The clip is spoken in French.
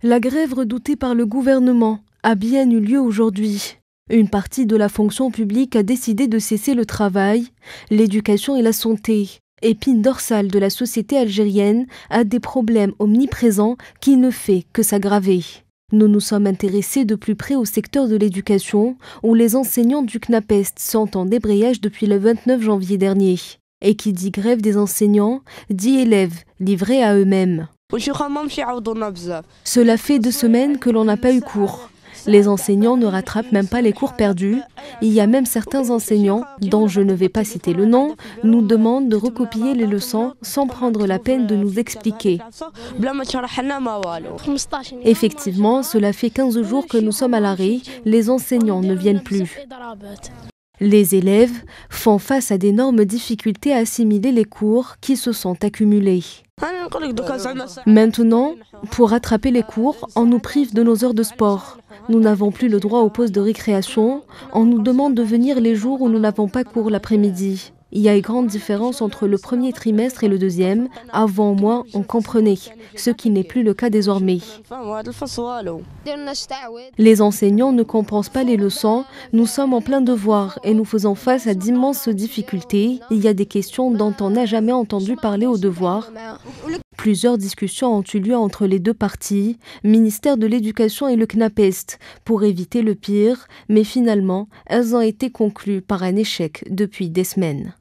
La grève redoutée par le gouvernement a bien eu lieu aujourd'hui. Une partie de la fonction publique a décidé de cesser le travail. L'éducation et la santé, épine dorsale de la société algérienne, a des problèmes omniprésents qui ne fait que s'aggraver. Nous nous sommes intéressés de plus près au secteur de l'éducation, où les enseignants du CNAPEST sont en débrayage depuis le 29 janvier dernier. Et qui dit grève des enseignants, dit élèves livrés à eux-mêmes. Cela fait 2 semaines que l'on n'a pas eu cours. Les enseignants ne rattrapent même pas les cours perdus. Il y a même certains enseignants, dont je ne vais pas citer le nom, nous demandent de recopier les leçons sans prendre la peine de nous expliquer. Effectivement, cela fait 15 jours que nous sommes à l'arrêt, les enseignants ne viennent plus. Les élèves font face à d'énormes difficultés à assimiler les cours qui se sont accumulés. Maintenant, pour rattraper les cours, on nous prive de nos heures de sport. Nous n'avons plus le droit aux pauses de récréation. On nous demande de venir les jours où nous n'avons pas cours l'après-midi. Il y a une grande différence entre le premier trimestre et le deuxième. Avant, au moins, on comprenait, ce qui n'est plus le cas désormais. Les enseignants ne compensent pas les leçons. Nous sommes en plein devoir et nous faisons face à d'immenses difficultés. Il y a des questions dont on n'a jamais entendu parler au devoir. Plusieurs discussions ont eu lieu entre les deux parties, ministère de l'Éducation et le CNAPEST, pour éviter le pire, mais finalement, elles ont été conclues par un échec depuis des semaines.